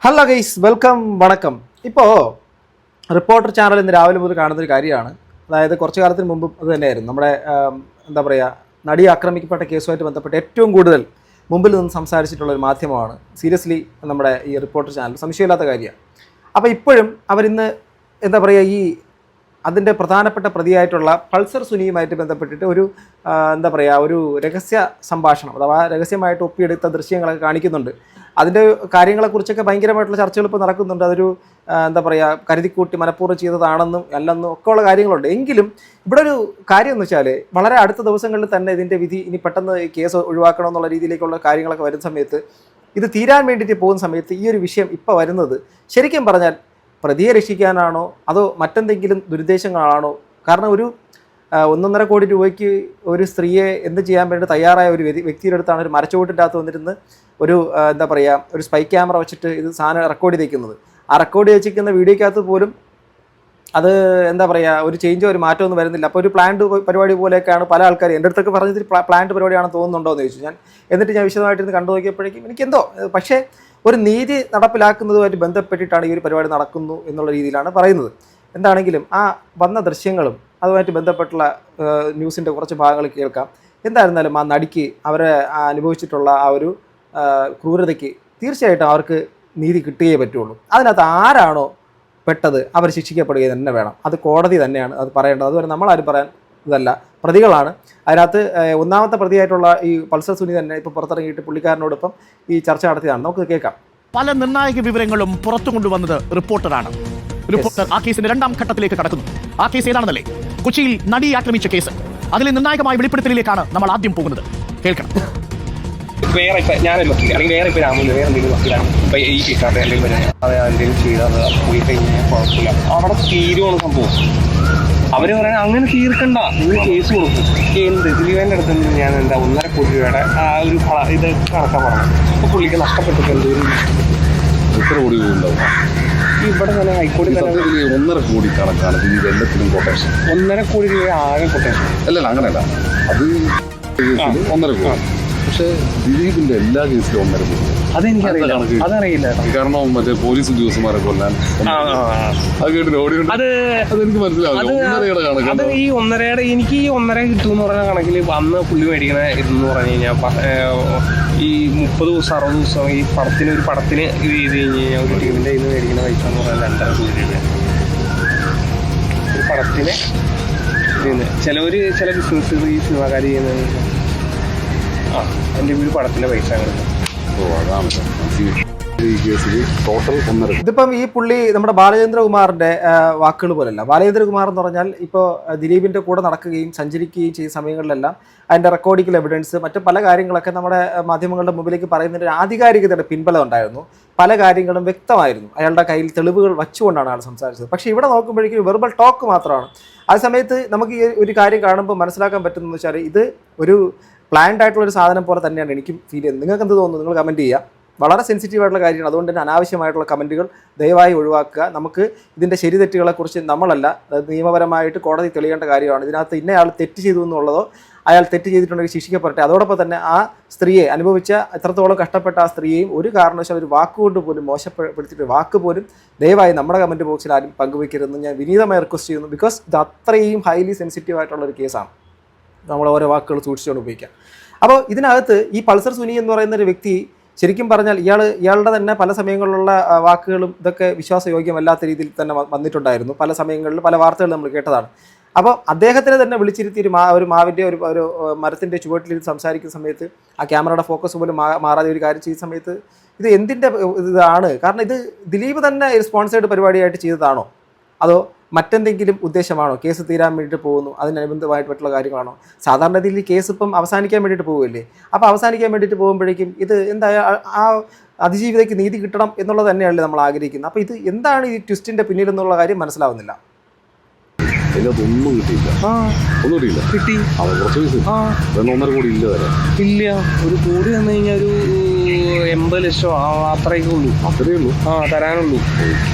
Hello guys, welcome, വണക്കം. ഇപ്പോൾ reporter channel ഇന്ന് രാവിലെ മുതൽ കാണുന്നൊരു കാര്യമാണ്. അതായത് കുറച്ചു കാലത്തിന് മുമ്പും അത് തന്നെയായിരുന്നു. നമ്മുടെ എന്താ പറയുക, നടി ആക്രമിക്കപ്പെട്ട കേസുമായിട്ട് ബന്ധപ്പെട്ട് ഏറ്റവും കൂടുതൽ മുമ്പിൽ നിന്ന് സംസാരിച്ചിട്ടുള്ളൊരു മാധ്യമമാണ് സീരിയസ്ലി നമ്മുടെ ഈ റിപ്പോർട്ടർ ചാനൽ. സംശയമില്ലാത്ത കാര്യമാണ്. അപ്പോൾ ഇപ്പോഴും അവരിന്ന് എന്താ പറയുക, ഈ അതിൻ്റെ പ്രധാനപ്പെട്ട പ്രതിയായിട്ടുള്ള പൾസർ സുനിയുമായിട്ട് ബന്ധപ്പെട്ടിട്ട് ഒരു എന്താ പറയുക, ഒരു രഹസ്യ സംഭാഷണം അഥവാ രഹസ്യമായിട്ട് ഒപ്പിയെടുത്ത ദൃശ്യങ്ങളൊക്കെ കാണിക്കുന്നുണ്ട്. അതിൻ്റെ കാര്യങ്ങളെക്കുറിച്ചൊക്കെ ഭയങ്കരമായിട്ടുള്ള ചർച്ചകൾ ഇപ്പോൾ നടക്കുന്നുണ്ട്. അതൊരു എന്താ പറയുക, കരുതിക്കൂട്ടി മനഃപൂർവ്വം ചെയ്തതാണെന്നും അല്ലെന്നും ഒക്കെ ഉള്ള കാര്യങ്ങളുണ്ട്. എങ്കിലും ഇവിടെ ഒരു കാര്യം എന്ന് വെച്ചാൽ, വളരെ അടുത്ത ദിവസങ്ങളിൽ തന്നെ ഇതിൻ്റെ വിധി ഇനി പെട്ടെന്ന് കേസ് ഒഴിവാക്കണമെന്നുള്ള രീതിയിലേക്കുള്ള കാര്യങ്ങളൊക്കെ വരുന്ന സമയത്ത്, ഇത് തീരാൻ വേണ്ടിയിട്ട് പോകുന്ന സമയത്ത് ഈ ഒരു വിഷയം ഇപ്പോൾ വരുന്നത് ശരിക്കും പറഞ്ഞാൽ പ്രതിയെ രക്ഷിക്കാനാണോ അതോ മറ്റെന്തെങ്കിലും ദുരുദ്ദേശങ്ങളാണോ? കാരണം ഒരു 1.5 കോടി രൂപയ്ക്ക് ഒരു സ്ത്രീയെ എന്ത് ചെയ്യാൻ വേണ്ടി തയ്യാറായ ഒരു വ്യക്തിയുടെ അടുത്താണ് ഒരു മരച്ചുവട്ടിൻ്റെ അകത്ത് വന്നിരുന്ന് ഒരു എന്താ പറയുക, ഒരു സ്പൈ ക്യാമറ വെച്ചിട്ട് ഇത് സാധനം റെക്കോർഡ് ചെയ്തിരിക്കുന്നത്. ആ റെക്കോർഡ് ചെയ്തിരിക്കുന്ന വീഡിയോയ്ക്കകത്ത് പോലും അത് എന്താ പറയുക, ഒരു ചേഞ്ചോ ഒരു മാറ്റമൊന്നും വരുന്നില്ല. അപ്പോൾ ഒരു പ്ലാൻഡ് പരിപാടി പോലെയൊക്കെയാണ് പല ആൾക്കാരും എൻ്റെ അടുത്തൊക്കെ പറഞ്ഞത്. പ്ലാൻഡ് പരിപാടിയാണെന്ന് തോന്നുന്നുണ്ടോ എന്ന് ചോദിച്ചു. എന്നിട്ട് ഞാൻ വിശദമായിട്ടിരുന്ന് കണ്ടു നോക്കിയപ്പോഴേക്കും എനിക്കെന്തോ, പക്ഷേ ഒരു നീതി നടപ്പിലാക്കുന്നതുമായിട്ട് ബന്ധപ്പെട്ടിട്ടാണ് ഈ ഒരു പരിപാടി നടക്കുന്നു എന്നുള്ള രീതിയിലാണ് പറയുന്നത്. എന്താണെങ്കിലും ആ വന്ന ദൃശ്യങ്ങളും അതുമായിട്ട് ബന്ധപ്പെട്ടുള്ള ന്യൂസിൻ്റെ കുറച്ച് ഭാഗങ്ങൾ കേൾക്കാം. എന്തായിരുന്നാലും ആ നടിക്ക് അവരെ അനുഭവിച്ചിട്ടുള്ള ആ ഒരു ക്രൂരതയ്ക്ക് തീർച്ചയായിട്ടും അവർക്ക് നീതി കിട്ടുകയേ പറ്റുള്ളൂ. അതിനകത്ത് ആരാണോ പെട്ടത് അവർ ശിക്ഷിക്കപ്പെടുക തന്നെ വേണം. അത് കോടതി തന്നെയാണ് അത് പറയേണ്ടത്. അതുവരെ നമ്മളാരും പറയാൻ ഇതല്ല, പ്രതികളാണ്. അതിനകത്ത് ഒന്നാമത്തെ പ്രതിയായിട്ടുള്ള ഈ പൾസർ സുനി തന്നെ ഇപ്പോൾ പുറത്തിറങ്ങിയിട്ട് പുള്ളിക്കാരനോടൊപ്പം ഈ ചർച്ച നടത്തിയതാണ്. നമുക്ക് കേൾക്കാം. പല നിർണായക വിവരങ്ങളും പുറത്തു കൊണ്ടുവന്നത് റിപ്പോർട്ടറാണ്. റിപ്പോർട്ടർ ആ കേസിന്റെ 2ാം ഘട്ടത്തിലേക്ക് കടക്കുന്നു. ആ കേസ് ഏതാണെന്നല്ലേ? കൊച്ചിയിൽ നടിയെ ആക്രമിച്ച കേസ്. അതിലെ നിർണായകമായ വെളിപ്പെടുത്തലിലേക്കാണ് നമ്മൾ ആദ്യം പോകുന്നത്. കേൾക്കണം. വേറെ ഇപ്പം ഞാനല്ല വക്കീൽ, അല്ലെങ്കിൽ വേറെ ഇപ്പോൾ രാമൻ വേറെ എന്തെങ്കിലും വക്കീലാണ് ഇപ്പം ഈ കേസായിട്ട് എന്തെങ്കിലും എന്തെങ്കിലും ചെയ്താൽ പോയി കഴിഞ്ഞാൽ കുഴപ്പമില്ല, അവിടെ തീരുവാണ് സംഭവം. അവർ പറയാൻ അങ്ങനെ തീർക്കണ്ട, നിങ്ങൾ കേസ് കൊടുക്കും. എന്ത് ദിലീപേൻ്റെ അടുത്ത് ഞാൻ എന്താ 1.5 കോടി രൂപയുടെ ആ ഒരു ഇത് കണക്കാൻ പറഞ്ഞു. അപ്പോൾ പുള്ളിക്ക് നഷ്ടപ്പെട്ടിട്ട് എന്തോരം എത്ര കോടി ഉണ്ടാവും? ഇവിടെ തന്നെ ഹൈക്കോടതി തന്നെ 1.5 കോടി കണക്കാണ് ഇത് എല്ലാത്തിനും കൊട്ടേഷൻ. 1.5 കോടി രൂപ ആകെ കൊട്ടേഷൻ. അല്ലല്ല, അങ്ങനെയല്ല, അത് 1.5 കോടി. പക്ഷേ ദിലീപിന്റെ എല്ലാ കേസിലും 1.5 കോടി. അതെനിക്കറിയില്ല, അതറിയില്ല. കാരണം മറ്റേ പോലീസ് ഉദ്യോഗസ്ഥന്മാരെ കൊല്ലാൻ അത് കേട്ടില്ല, ഓടി. അതെനിക്ക് മനസ്സിലാവില്ല. അത് ഈ 1.5 എനിക്ക് ഈ 1.5 കിട്ടുമെന്ന് പറഞ്ഞ കണക്കിൽ അന്ന് പുള്ളി മേടിക്കണ ഇതെന്ന് പറഞ്ഞു കഴിഞ്ഞാൽ ഈ 30 ദിവസം 60 ദിവസം ഈ ഒരു പടത്തിന് ഇത് ചെയ്ത് കഴിഞ്ഞ് കഴിഞ്ഞാൽ ഒരു ടീമിൻ്റെ ഇത് മേടിക്കുന്ന പൈസ എന്ന് പറഞ്ഞാൽ 2.5 കോടി രൂപ ഒരു പടത്തിന്. ചില ബിസിനസ് ഈ സിനിമാക്കാർ ചെയ്യുന്നത് എൻ്റെ ഒരു പടത്തിൻ്റെ പൈസ കിട്ടും. ഇതിപ്പം ഈ പുള്ളി നമ്മുടെ ബാലചന്ദ്രകുമാറിന്റെ വാക്കുകൾ പോലല്ല. ബാലചന്ദ്രകുമാർ എന്ന് പറഞ്ഞാൽ ഇപ്പോൾ ദിലീപിന്റെ കൂടെ നടക്കുകയും സഞ്ചരിക്കുകയും ചെയ്യുന്ന സമയങ്ങളിലെല്ലാം അതിന്റെ റെക്കോർഡിക്കൽ എവിഡൻസ് മറ്റു പല കാര്യങ്ങളൊക്കെ നമ്മുടെ മാധ്യമങ്ങളുടെ മുമ്പിലേക്ക് പറയുന്നതിന് ആധികാരികതയുടെ പിൻബലം ഉണ്ടായിരുന്നു. പല കാര്യങ്ങളും വ്യക്തമായിരുന്നു. അയാളുടെ കയ്യിൽ തെളിവുകൾ വച്ചുകൊണ്ടാണ് ആൾ സംസാരിച്ചത്. പക്ഷേ ഇവിടെ നോക്കുമ്പോഴേക്കും വെർബൽ ടോക്ക് മാത്രമാണ്. ആ സമയത്ത് നമുക്ക് ഈ ഒരു കാര്യം കാണുമ്പോൾ മനസ്സിലാക്കാൻ പറ്റുന്നതെന്ന് വെച്ചാൽ ഇത് ഒരു പ്ലാൻഡ് ആയിട്ടുള്ളൊരു സാധനം പോലെ തന്നെയാണ് എനിക്കും ഫീൽ ചെയ്യുന്നത്. നിങ്ങൾക്ക് എന്ത് തോന്നുന്നു? നിങ്ങൾ കമൻറ്റ് ചെയ്യുക. വളരെ സെൻസിറ്റീവ് ആയിട്ടുള്ള കാര്യമാണ്. അതുകൊണ്ട് തന്നെ അനാവശ്യമായിട്ടുള്ള കമൻറ്റുകൾ ദയവായി ഒഴിവാക്കുക. നമുക്ക് ഇതിൻ്റെ ശരി തെറ്റുകളെക്കുറിച്ച് നമ്മളല്ല, നിയമപരമായിട്ട് കോടതി തെളിയേണ്ട കാര്യമാണ്. ഇതിനകത്ത് ഇന്നയാൾ തെറ്റ് ചെയ്തു എന്നുള്ളതോ അയാൾ തെറ്റ് ചെയ്തിട്ടുണ്ടെങ്കിൽ ശിക്ഷിക്കപ്പെടട്ടെ. അതോടൊപ്പം തന്നെ ആ സ്ത്രീയെ അനുഭവിച്ച എത്രത്തോളം കഷ്ടപ്പെട്ട ആ സ്ത്രീയെയും ഒരു കാരണവശാലും ഒരു വാക്കുകൊണ്ട് പോലും മോശപ്പെടുത്തിയിട്ട് വാക്ക് പോലും ദയവായി നമ്മുടെ കമൻറ്റ് ബോക്സിൽ ആരും പങ്കുവയ്ക്കരുതെന്ന് ഞാൻ വിനീതമായി റിക്വസ്റ്റ് ചെയ്യുന്നു. ബിക്കോസ് ഇത് അത്രയും ഹൈലി സെൻസിറ്റീവ് ആയിട്ടുള്ളൊരു കേസാണ്. നമ്മൾ ഓരോ വാക്കുകൾ സൂക്ഷിച്ചുകൊണ്ട് ഉപയോഗിക്കാം. അപ്പോൾ ഇതിനകത്ത് ഈ പൾസർ സുനി എന്ന് പറയുന്ന ഒരു വ്യക്തി ശരിക്കും പറഞ്ഞാൽ ഇയാളുടെ തന്നെ പല സമയങ്ങളിലുള്ള വാക്കുകളും ഇതൊക്കെ വിശ്വാസയോഗ്യമല്ലാത്ത രീതിയിൽ തന്നെ വന്നിട്ടുണ്ടായിരുന്നു. പല സമയങ്ങളിൽ പല വാർത്തകൾ നമ്മൾ കേട്ടതാണ്. അപ്പോൾ അദ്ദേഹത്തിനെ തന്നെ വിളിച്ചിരുത്തി ഒരു മാവിൻ്റെ ഒരു മരത്തിൻ്റെ ചുവട്ടിലിരുന്ന് സംസാരിക്കുന്ന സമയത്ത് ആ ക്യാമറയുടെ ഫോക്കസ് പോലും മാറാതെ ഒരു കാര്യം ചെയ്യുന്ന സമയത്ത് ഇത് എന്തിൻ്റെ ഇതാണ്? കാരണം ഇത് ദിലീപ് തന്നെ സ്പോൺസേർഡ് പരിപാടിയായിട്ട് ചെയ്തതാണോ അതോ മറ്റെന്തെങ്കിലും ഉദ്ദേശമാണോ? കേസ് തീരാൻ വേണ്ടിയിട്ട് പോകുന്നു, അതിനനുബന്ധമായിട്ടുള്ള കാര്യങ്ങളാണോ? സാധാരണ രീതിയിൽ കേസ് ഇപ്പം അവസാനിക്കാൻ വേണ്ടിയിട്ട് പോകുമല്ലേ. അപ്പോൾ അവസാനിക്കാൻ വേണ്ടിയിട്ട് പോകുമ്പോഴേക്കും ഇത് എന്താ ആ അതിജീവിതയ്ക്ക് നീതി കിട്ടണം എന്നുള്ളത് തന്നെയല്ലേ നമ്മൾ ആഗ്രഹിക്കുന്നത്. അപ്പോൾ ഇത് എന്താണ് ഈ ട്വിസ്റ്റിൻ്റെ പിന്നിൽ എന്നുള്ള കാര്യം മനസ്സിലാവുന്നില്ല. ഒന്നും കിട്ടിയില്ല. ഒന്നും കിട്ടിയില്ല. കിട്ടി 1.5 കോടി ഇല്ല തരാം. ഇല്ല, 1 കോടി തന്നു കഴിഞ്ഞാൽ ഒരു 80 ലക്ഷം അത്രയൊക്കെ ഉള്ളൂ. അത്രയേ ഉള്ളൂ തരാനുള്ളൂ.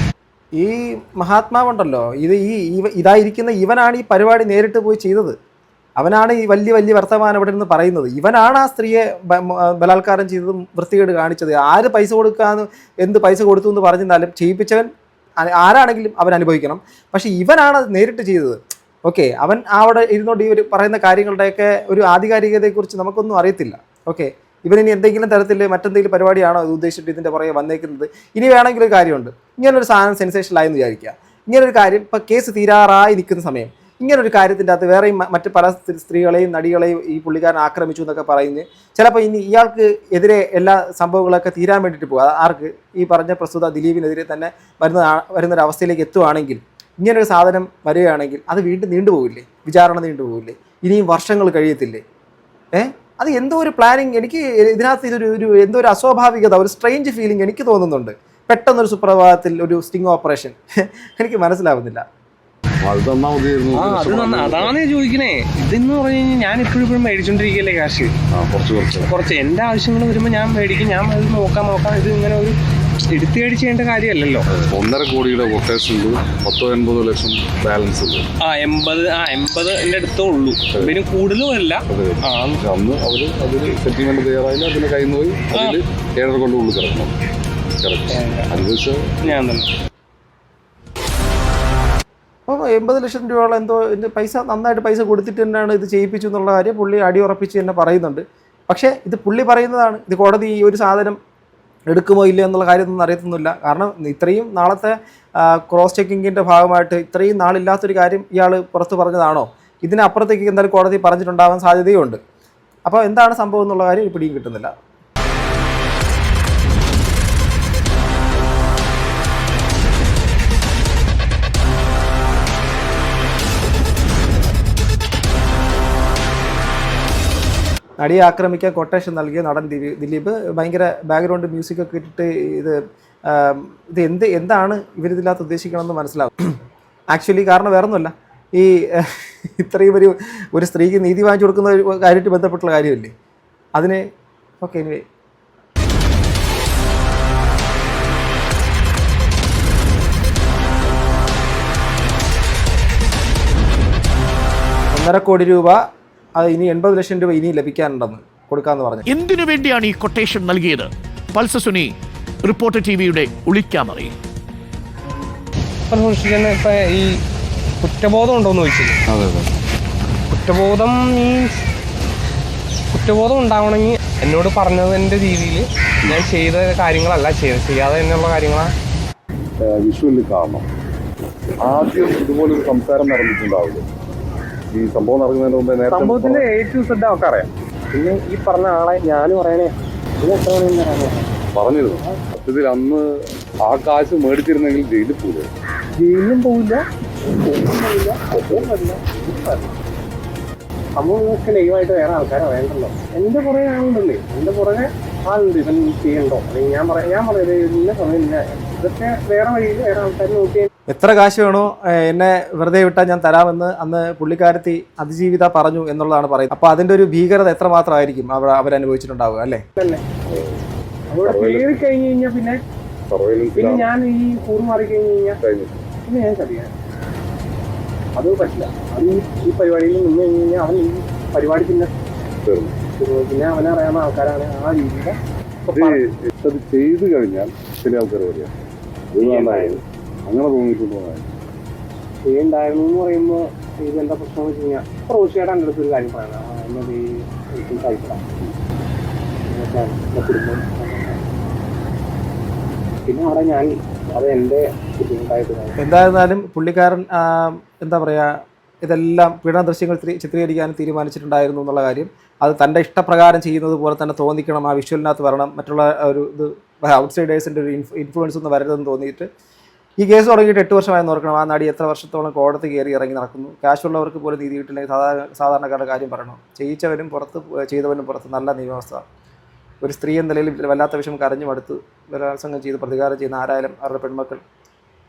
ഈ മഹാത്മാവുണ്ടല്ലോ, ഇതായിരിക്കുന്ന ഇവനാണ് ഈ പരിപാടി നേരിട്ട് പോയി ചെയ്തത്. അവനാണ് ഈ വലിയ വർത്തമാനം ഇവിടെ നിന്ന് പറയുന്നത്. ഇവനാണ് ആ സ്ത്രീയെ ബലാത്കാരം ചെയ്തതും വൃത്തികേട് കാണിച്ചത്. ആര് പൈസ കൊടുക്കാന്ന് എന്ത് പൈസ കൊടുത്തു എന്ന് പറഞ്ഞാലും ചെയ്യിപ്പിച്ചവൻ ആരാണെങ്കിലും അവൻ അനുഭവിക്കണം. പക്ഷെ ഇവനാണ് നേരിട്ട് ചെയ്തത്. ഓക്കെ, അവൻ അവിടെ ഇരുന്നോണ്ട് ഈ ഒരു പറയുന്ന കാര്യങ്ങളുടെയൊക്കെ ഒരു ആധികാരികതയെക്കുറിച്ച് നമുക്കൊന്നും അറിയത്തില്ല. ഓക്കെ, ഇവനിനി എന്തെങ്കിലും തരത്തിൽ മറ്റെന്തെങ്കിലും പരിപാടിയാണോ ഇത് ഉദ്ദേശിച്ചിട്ട് ഇതിൻ്റെ പുറകെ വന്നേക്കുന്നത്? ഇനി വേണമെങ്കിൽ ഒരു കാര്യമുണ്ട്, ഇങ്ങനൊരു സാധനം സെൻസേഷനായെന്ന് വിചാരിക്കുക. ഇങ്ങനൊരു കാര്യം ഇപ്പോൾ കേസ് തീരാറായി നിൽക്കുന്ന സമയം ഇങ്ങനൊരു കാര്യത്തിൻ്റെ അകത്ത് വേറെയും മറ്റ് പല സ്ത്രീകളെയും നടികളെയും ഈ പുള്ളിക്കാരൻ ആക്രമിച്ചു എന്നൊക്കെ പറയുന്നത് ചിലപ്പോൾ ഇനി ഇയാൾക്ക് എതിരെ എല്ലാ സംഭവങ്ങളൊക്കെ തീരാൻ വേണ്ടിയിട്ട് പോകുക. ആർക്ക്? ഈ പറഞ്ഞ പ്രസ്തുത ദിലീപിനെതിരെ തന്നെ വരുന്നൊരവസ്ഥയിലേക്ക് എത്തുവാണെങ്കിൽ, ഇങ്ങനൊരു സാധനം വരികയാണെങ്കിൽ അത് വീണ്ടും നീണ്ടുപോകില്ലേ? വിചാരണ നീണ്ടുപോകില്ലേ? ഇനിയും വർഷങ്ങൾ കഴിയത്തില്ലേ? അത് എന്തോ ഒരു പ്ലാനിങ്. എനിക്ക് ഇതിനകത്ത് ഇതൊരു എന്തോ ഒരു അസ്വാഭാവികത, ഒരു സ്ട്രേഞ്ച് ഫീലിംഗ് എനിക്ക് തോന്നുന്നുണ്ട്. പെട്ടെന്നൊരു സുപ്രഭാതത്തിൽ ഒരു സ്റ്റിംഗ് ഓപ്പറേഷൻ എനിക്ക് മനസ്സിലാവുന്നില്ല. അതാണ് ചോദിക്കണേ. ഇതെന്ന് പറഞ്ഞു കഴിഞ്ഞാൽ ഞാൻ ഇപ്പോഴും മേടിച്ചോണ്ടിരിക്കല്ലേ കാശ്. കുറച്ച് എന്റെ ആവശ്യങ്ങൾ വരുമ്പോ ഞാൻ മേടിക്കും. ഞാൻ അത് നോക്കാം. ഇത് ഇങ്ങനെ ഒരു എടുത്തേടി ചെയ്യേണ്ട കാര്യമല്ലല്ലോ. 1.5 കോടിയുടെ കൊട്ടേഷനിൽ 80 ലക്ഷം ബാലൻസ് ഉണ്ട്. 80 എന്റെ അടുത്തേ ഉള്ളൂ. പിന്നെ കൂടുതലും അല്ല. അന്ന് അവര് അതിൽ സെറ്റിൽമെന്റ് തയ്യാറായില്ല. അതിന് കയ്യിൽ നിന്ന് പോയി അതിൽ 7.5 കൊണ്ട് ഉള്ളിൽ കിടക്കണം. അനുഭവിച്ച ഞാൻ തന്നെ. അപ്പോൾ 80 ലക്ഷം രൂപയോളം എന്തോ പൈസ നന്നായിട്ട് പൈസ കൊടുത്തിട്ട് തന്നെയാണ് ഇത് ചെയ്യിപ്പിച്ചു എന്നുള്ള കാര്യം പുള്ളി അടിയുറപ്പിച്ച് തന്നെ പറയുന്നുണ്ട്. പക്ഷേ ഇത് പുള്ളി പറയുന്നതാണ്. ഇത് കോടതി ഈ ഒരു സാധനം എടുക്കുമോ ഇല്ലയോ എന്നുള്ള കാര്യമൊന്നും അറിയത്തൊന്നുമില്ല. കാരണം ഇത്രയും നാളത്തെ ക്രോസ് ചെക്കിങ്ങിൻ്റെ ഭാഗമായിട്ട് ഇത്രയും നാളില്ലാത്തൊരു കാര്യം ഇയാൾ പുറത്ത് പറഞ്ഞതാണോ? ഇതിനപ്പുറത്തേക്ക് എന്തായാലും കോടതി പറഞ്ഞിട്ടുണ്ടാവാൻ സാധ്യതയുണ്ട്. അപ്പോൾ എന്താണ് സംഭവം എന്നുള്ള കാര്യം പിടിയും കിട്ടുന്നില്ല. നടിയെ ആക്രമിക്കാൻ കൊട്ടേഷൻ നൽകിയ നടൻ ദിലീപ് ഭയങ്കര ബാക്ക്ഗ്രൗണ്ട് മ്യൂസിക്കൊക്കെ ഇട്ടിട്ട് ഇത് എന്താണ് ഇവരിതിനകത്ത് ഉദ്ദേശിക്കണമെന്ന് മനസ്സിലാവും. ആക്ച്വലി കാരണം വേറൊന്നുമല്ല, ഈ ഇത്രയും ഒരു സ്ത്രീക്ക് നീതി വാങ്ങിച്ചു കൊടുക്കുന്ന ഒരു കാര്യമായിട്ട് ബന്ധപ്പെട്ടുള്ള കാര്യമല്ലേ അതിന്. ഓക്കെ, എനിവേ $1.5 കോടി അത് ഇനി 80 ലക്ഷം രൂപ ഇനി ലഭിക്കാനുണ്ടെന്ന് കൊടുക്കാന്ന് പറഞ്ഞു. എന്തിനു വേണ്ടിയാണ് ഈ കൊട്ടേഷൻ നൽകിയത്? പൾസർ സുനി, റിപ്പോർട്ടർ ടിവിയുടെ ഒളിക്യാമറ. ഇപ്പൊ ഈ കുറ്റബോധം ഉണ്ടോന്ന് ചോദിച്ചില്ല. കുറ്റബോധം മീൻസ് കുറ്റബോധം ഉണ്ടാവണമെങ്കിൽ എന്നോട് പറഞ്ഞതിന്റെ രീതിയിൽ ഞാൻ ചെയ്ത കാര്യങ്ങളല്ല ചെയ്യാതെ തന്നെയുള്ള കാര്യങ്ങളാണ്. വിഷ്വലിൽ കാണണം. ആദ്യം ഇതുപോലൊരു സംസാരം നടന്നിട്ടുണ്ടാവില്ല. ഈ സംഭവം നടക്കുന്നതിന് മുമ്പേ സംഭവത്തിന്റെ A to Z ഒക്കെ അറിയാം. പിന്നെ ഈ പറഞ്ഞ ആളെ ഞാനും പറയണേ പറഞ്ഞിരുന്നു. സത്യത്തിൽ അന്ന് ആ കാശ് മേടിച്ചിരുന്നെങ്കിൽ ജയിലിൽ പോവില്ല. ജയിലിലും പോവില്ല. സംഭവങ്ങളൊക്കെ ലൈവായിട്ട് വേറെ ആൾക്കാരെ വേണ്ടല്ലോ. എന്റെ പുറകെ ആളുണ്ടല്ലേ, എന്റെ പുറകെ ആളുണ്ട്. ഇവൻ ചെയ്യണ്ടോ അല്ലെങ്കിൽ ഞാൻ പറയുന്നത് ഇന്ന സമയം ഇതൊക്കെ വേറെ വഴിയിൽ വേറെ ആൾക്കാർ നോക്കിയാൽ എത്ര കാശ് വേണോ എന്നെ വെറുതെ വിട്ടാൽ ഞാൻ തരാമെന്ന് അന്ന് പുള്ളിക്കാരത്തി അതിജീവിത പറഞ്ഞു എന്നുള്ളതാണ് പറയുന്നത്. അപ്പോൾ അതിൻ്റെ ഒരു ഭീകരത എത്രമാത്രമായിരിക്കും അവരനുഭവിച്ചിട്ടുണ്ടാവുക അല്ലേ? അവിടെ കയറി കഴിഞ്ഞ് കഴിഞ്ഞാൽ പിന്നെ ഞാൻ ഈ കൂറ് മാറി കഴിഞ്ഞ് കഴിഞ്ഞാൽ പിന്നെ ഞാൻ ചതിയാൻ അത് പറ്റില്ല. അത് ഈ പരിപാടിയിൽ നിന്ന് കഴിഞ്ഞ് കഴിഞ്ഞാൽ അവൻ ഈ പരിപാടി പിന്നെ അവനെ അറിയാവുന്ന ആൾക്കാരാണ്. ആ രീതിയിൽ അത് ചെയ്തു കഴിഞ്ഞാൽ ചില ആൾക്കാർ പറയാം അങ്ങനെ തോന്നിയിട്ടുണ്ടോ? ഉണ്ടായിരുന്നു എന്ന് പറയുമ്പോൾ ഇത് എന്താ പ്രശ്നം എന്ന് വെച്ച് കഴിഞ്ഞാൽ റോഷിയുടെ എൻ്റെ അടുത്തൊരു കാര്യം പറയണം. എന്നത് ഈ കഴിക്കണം കുടുംബം. പിന്നെ അവിടെ ഞാൻ അത് എൻ്റെ ബുദ്ധിമുട്ടായിട്ട് എന്തായിരുന്നാലും പുള്ളിക്കാരൻ എന്താ പറയുക ഇതെല്ലാം പീഡന ദൃശ്യങ്ങൾ ചിത്രീകരിക്കാനും തീരുമാനിച്ചിട്ടുണ്ടായിരുന്നു എന്നുള്ള കാര്യം അത് തൻ്റെ ഇഷ്ടപ്രകാരം ചെയ്യുന്നത് പോലെ തന്നെ തോന്നിക്കണം. ആ വിഷ്വലിനകത്ത് വരണം. മറ്റുള്ള ഒരു ഇത് ഔട്ട്സൈഡേഴ്സിൻ്റെ ഒരു ഇൻഫ്ലുവൻസ് ഒന്നും വരരുതെന്ന് തോന്നിയിട്ട് ഈ കേസ് തുടങ്ങിയിട്ട് 8 വർഷമായി നോക്കണം. ആ നടി എത്ര വർഷത്തോളം കോടതി കയറി ഇറങ്ങി നടക്കുന്നു. കാശുള്ളവർക്ക് പോലും നീതി കിട്ടില്ലെങ്കിൽ സാധാരണക്കാരുടെ കാര്യം പറയണം. ചെയ്യിച്ചവനും പുറത്ത് ചെയ്തവനും പുറത്ത് നല്ല നിയമവ്യവസ്ഥ. ഒരു സ്ത്രീ എന്ന നിലയിൽ വല്ലാത്ത വിഷയം കരഞ്ഞു മടുത്ത് ബലാത്സംഗം ചെയ്ത് പ്രതികാരം ചെയ്യുന്ന ആരായാലും അവരുടെ പെൺമക്കൾ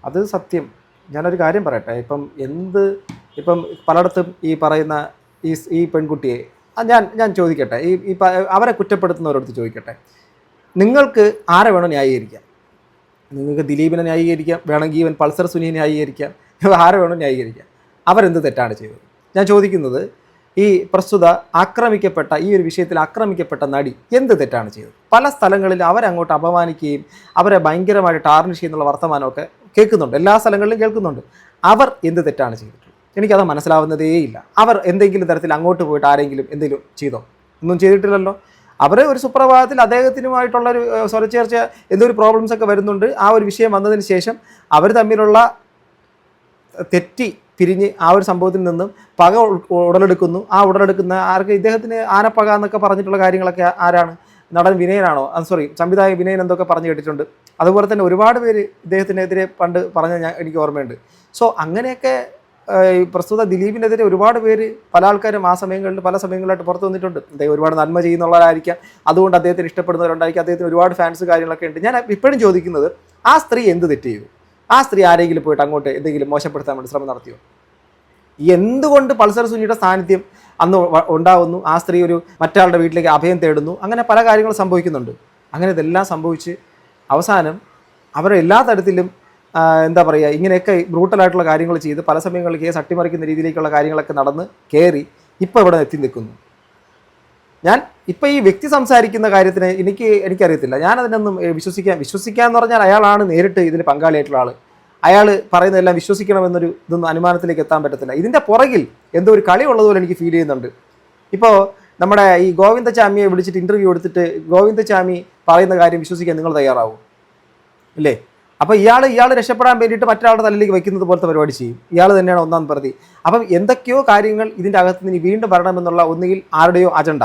അത് സത്യം. ഞാനൊരു കാര്യം പറയട്ടെ. ഇപ്പം പലയിടത്തും ഈ പറയുന്ന ഈ പെൺകുട്ടിയെ ഞാൻ ചോദിക്കട്ടെ, ഈ അവരെ കുറ്റപ്പെടുത്തുന്നവരോട് ചോദിക്കട്ടെ, നിങ്ങൾക്ക് ആരെ വേണോ ന്യായീകരിക്കാം? നിങ്ങൾക്ക് ദിലീപിനെ ന്യായീകരിക്കാം, വേണമെങ്കിൽ ഇവൻ പൾസർ സുനിയെ ന്യായീകരിക്കാം, ആരെ വേണോ ന്യായീകരിക്കാം. അവരെന്ത് തെറ്റാണ് ചെയ്തത്? ഞാൻ ചോദിക്കുന്നത് ഈ പ്രസ്തുത ആക്രമിക്കപ്പെട്ട ഈ ഒരു വിഷയത്തിൽ ആക്രമിക്കപ്പെട്ട നടി എന്ത് തെറ്റാണ് ചെയ്തത്? പല സ്ഥലങ്ങളിൽ അവരങ്ങോട്ട് അപമാനിക്കുകയും അവരെ ഭയങ്കരമായിട്ട് ടാർണിഷ് ചെയ്യുന്നുള്ള വർത്തമാനമൊക്കെ കേൾക്കുന്നുണ്ട്, എല്ലാ സ്ഥലങ്ങളിലും കേൾക്കുന്നുണ്ട്. അവർ എന്ത് തെറ്റാണ് ചെയ്തിട്ടുള്ളത്? എനിക്കത് മനസ്സിലാവുന്നതേയില്ല. അവർ എന്തെങ്കിലും തരത്തിൽ അങ്ങോട്ട് പോയിട്ട് ആരെങ്കിലും എന്തെങ്കിലും ചെയ്തോ? ഒന്നും ചെയ്തിട്ടില്ലല്ലോ. അവർ ഒരു സുപ്രഭാതത്തിൽ അദ്ദേഹത്തിനുമായിട്ടുള്ളൊരു സ്വരച്ചേർച്ച എന്തോ ഒരു പ്രോബ്ലംസ് ഒക്കെ വരുന്നുണ്ട്. ആ ഒരു വിഷയം വന്നതിന് ശേഷം അവർ തമ്മിലുള്ള തെറ്റി പിരിഞ്ഞ് ആ ഒരു സംഭവത്തിൽ നിന്നും പക ഉടലെടുക്കുന്നു. ആ ഉടലെടുക്കുന്ന ആർക്ക്? ഇദ്ദേഹത്തിന് ആനപ്പക എന്നൊക്കെ പറഞ്ഞിട്ടുള്ള കാര്യങ്ങളൊക്കെ ആരാണ്? നടൻ വിനയനാണോ? സോറി, സംവിധായകൻ വിനയൻ എന്തൊക്കെ പറഞ്ഞു കേട്ടിട്ടുണ്ട്. അതുപോലെ തന്നെ ഒരുപാട് പേര് ഇദ്ദേഹത്തിനെതിരെ പണ്ട് പറഞ്ഞ എനിക്ക് ഓർമ്മയുണ്ട്. സോ അങ്ങനെയൊക്കെ ഈ പ്രസ്തുത ദിലീപിനെതിരെ ഒരുപാട് പേര്, പല ആൾക്കാരും ആ സമയങ്ങളിൽ പല സമയങ്ങളിലായിട്ട് പുറത്തു വന്നിട്ടുണ്ട്. അദ്ദേഹം ഒരുപാട് നന്മ ചെയ്യുന്നുള്ളവരായിരിക്കാം, അതുകൊണ്ട് അദ്ദേഹത്തിന് ഇഷ്ടപ്പെടുന്നവരുണ്ടായിരിക്കും, അദ്ദേഹത്തിന് ഒരുപാട് ഫാൻസ് കാര്യങ്ങളൊക്കെ ഉണ്ട്. ഞാൻ ഇപ്പോഴും ചോദിക്കുന്നത്, ആ സ്ത്രീ എന്ത് തെറ്റ് ചെയ്തു? ആ സ്ത്രീ ആരെങ്കിലും പോയിട്ട് അങ്ങോട്ട് എന്തെങ്കിലും മോശപ്പെടുത്താൻ വേണ്ടി ശ്രമം നടത്തിയോ? എന്തുകൊണ്ട് പൾസർ സുനിയുടെ സാന്നിധ്യം അന്ന് ഉണ്ടാവുന്നു? ആ സ്ത്രീ ഒരു മറ്റാളുടെ വീട്ടിലേക്ക് അഭയം തേടുന്നു. അങ്ങനെ പല കാര്യങ്ങളും സംഭവിക്കുന്നുണ്ട്. അങ്ങനെ ഇതെല്ലാം സംഭവിച്ച് അവസാനം അവരെ എല്ലാ തരത്തിലും എന്താ പറയുക, ഇങ്ങനെയൊക്കെ ബ്രൂട്ടലായിട്ടുള്ള കാര്യങ്ങൾ ചെയ്ത് പല സമയങ്ങളിൽ കേസ് അട്ടിമറിക്കുന്ന രീതിയിലേക്കുള്ള കാര്യങ്ങളൊക്കെ നടന്ന് കയറി ഇപ്പോൾ ഇവിടെ എത്തി നിൽക്കുന്നു. ഞാൻ ഇപ്പം ഈ വ്യക്തി സംസാരിക്കുന്ന കാര്യത്തിന് എനിക്കറിയത്തില്ല. ഞാനതിനൊന്നും വിശ്വസിക്കാമെന്ന് പറഞ്ഞാൽ അയാളാണ് നേരിട്ട് ഇതിൽ പങ്കാളിയായിട്ടുള്ള ആൾ. അയാൾ പറയുന്നതെല്ലാം വിശ്വസിക്കണമെന്നൊരു ഇതൊന്നും അനുമാനത്തിലേക്ക് എത്താൻ പറ്റത്തില്ല. ഇതിൻ്റെ പുറകിൽ എന്തോ ഒരു കളി ഉള്ളതുപോലെ എനിക്ക് ഫീൽ ചെയ്യുന്നുണ്ട്. ഇപ്പോൾ നമ്മുടെ ഈ ഗോവിന്ദചാമിയെ വിളിച്ചിട്ട് ഇൻ്റർവ്യൂ എടുത്തിട്ട് ഗോവിന്ദചാമി പറയുന്ന കാര്യം വിശ്വസിക്കാൻ നിങ്ങൾ തയ്യാറാവും ഇല്ലേ? അപ്പോൾ ഇയാൾ രക്ഷപ്പെടാൻ വേണ്ടിയിട്ട് മറ്റൊരാളുടെ തലയിലേക്ക് വയ്ക്കുന്നത് പോലത്തെ പരിപാടി ചെയ്യും. ഇയാൾ തന്നെയാണ് ഒന്നാം പ്രതി. അപ്പം എന്തൊക്കെയോ കാര്യങ്ങൾ ഇതിൻ്റെ അകത്ത് നിന്ന് വീണ്ടും വരണമെന്നുള്ള ഒന്നുകിൽ ആരുടെയോ അജണ്ട,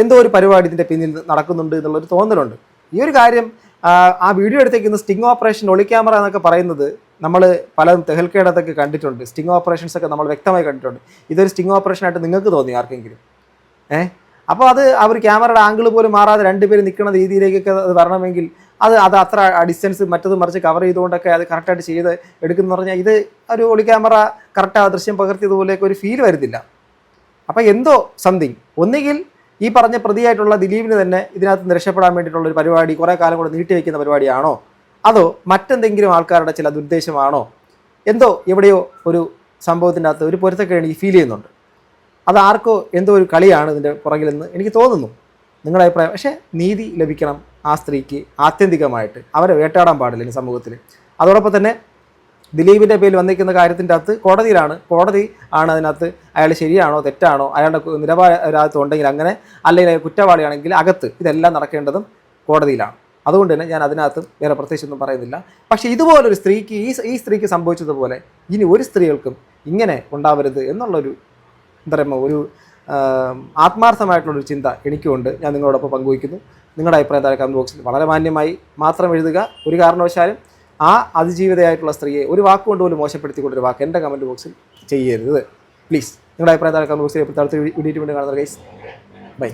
എന്തോ ഒരു പരിപാടി ഇതിൻ്റെ പിന്നിൽ നടക്കുന്നുണ്ട് എന്നുള്ളൊരു തോന്നലുണ്ട്. ഈ ഒരു കാര്യം ആ വീഡിയോ എടുത്തേക്കുന്ന സ്റ്റിംഗ് ഓപ്പറേഷൻ, ഒളി ക്യാമറ എന്നൊക്കെ പറയുന്നത് നമ്മൾ പലതും തെഹൽക്കേടത്തൊക്കെ കണ്ടിട്ടുണ്ട്. സ്റ്റിംഗ് ഓപ്പറേഷൻസ് ഒക്കെ നമ്മൾ വ്യക്തമായി കണ്ടിട്ടുണ്ട്. ഇതൊരു സ്റ്റിംഗ് ഓപ്പറേഷനായിട്ട് നിങ്ങൾക്ക് തോന്നി ആർക്കെങ്കിലും? അപ്പോൾ അത് അവർ ക്യാമറയുടെ ആംഗിൾ പോലും മാറാതെ രണ്ടുപേര് നിൽക്കുന്ന രീതിയിലേക്കൊക്കെ അത് വരണമെങ്കിൽ അത് അത്ര ഡിസ്റ്റൻസ് മറ്റത് മറിച്ച് കവർ ചെയ്തുകൊണ്ടൊക്കെ അത് കറക്റ്റായിട്ട് ചെയ്ത് എടുക്കുന്ന പറഞ്ഞാൽ ഇത് ഒരു ഒളി ക്യാമറ കറക്റ്റ് ആ ദൃശ്യം പകർത്തിയതുപോലെയൊക്കെ ഒരു ഫീൽ വരുന്നില്ല. അപ്പോൾ എന്തോ സംതിങ്, ഒന്നുകിൽ ഈ പറഞ്ഞ പ്രതിയായിട്ടുള്ള ദിലീപിന് തന്നെ ഇതിനകത്ത് നിന്ന് രക്ഷപ്പെടാൻ വേണ്ടിയിട്ടുള്ളൊരു പരിപാടി കുറേ കാലം കൂടെ നീട്ടിവെക്കുന്ന പരിപാടിയാണോ, അതോ മറ്റെന്തെങ്കിലും ആൾക്കാരുടെ ചില ദുരുദ്ദേശമാണോ? എന്തോ എവിടെയോ ഒരു സംഭവത്തിൻ്റെ അകത്ത് ഒരു പൊരുത്തക്കേട് എനിക്ക് ഫീൽ ചെയ്യുന്നുണ്ട്. അത് ആർക്കോ എന്തോ ഒരു കളിയാണ് ഇതിൻ്റെ പുറകിലെന്ന് എനിക്ക് തോന്നുന്നു. നിങ്ങളുടെ അഭിപ്രായം? പക്ഷേ നീതി ലഭിക്കണം ആ സ്ത്രീക്ക് ആത്യന്തികമായിട്ട്. അവരെ വേട്ടാടാൻ പാടില്ല ഈ സമൂഹത്തിൽ. അതോടൊപ്പം തന്നെ ദിലീപിൻ്റെ പേരിൽ വന്നിരിക്കുന്ന കാര്യത്തിൻ്റെ അകത്ത് കോടതി ആണ് അതിനകത്ത് അയാൾ ശരിയാണോ തെറ്റാണോ, അയാളുടെ നിലപാട് ഉണ്ടെങ്കിൽ അങ്ങനെ, അല്ലെങ്കിൽ കുറ്റവാളിയാണെങ്കിൽ അകത്ത്, ഇതെല്ലാം നടക്കേണ്ടതും കോടതിയിലാണ്. അതുകൊണ്ട് തന്നെ ഞാൻ അതിനകത്ത് വേറെ പ്രത്യേകിച്ചൊന്നും പറയുന്നില്ല. പക്ഷേ ഇതുപോലൊരു സ്ത്രീക്ക് ഈ സ്ത്രീക്ക് സംഭവിച്ചതുപോലെ ഇനി ഒരു സ്ത്രീകൾക്കും ഇങ്ങനെ ഉണ്ടാവരുത് എന്നുള്ളൊരു എന്താ പറയുക, ഒരു ആത്മാർത്ഥമായിട്ടുള്ളൊരു ചിന്ത എനിക്കുമുണ്ട്. ഞാൻ നിങ്ങളോടൊപ്പം പങ്കുവയ്ക്കുന്നു. നിങ്ങളുടെ അഭിപ്രായം താഴെ കമൻറ്റ് ബോക്സിൽ വളരെ മാന്യമായി മാത്രം എഴുതുക. ഒരു കാരണവശാലും ആ അതിജീവിതയായിട്ടുള്ള സ്ത്രീയെ ഒരു വാക്കുകൊണ്ട് പോലും മോശപ്പെടുത്തിക്കൊണ്ടൊരു വാക്ക് എൻ്റെ കമൻറ്റ് ബോക്സിൽ ചെയ്യരുത് പ്ലീസ്. നിങ്ങളുടെ അഭിപ്രായം താഴെ കമൻറ്റ് ബോക്സിൽ അടുത്ത വീഡിയോ കാണുന്നത് ഗൈസ്. ബൈ.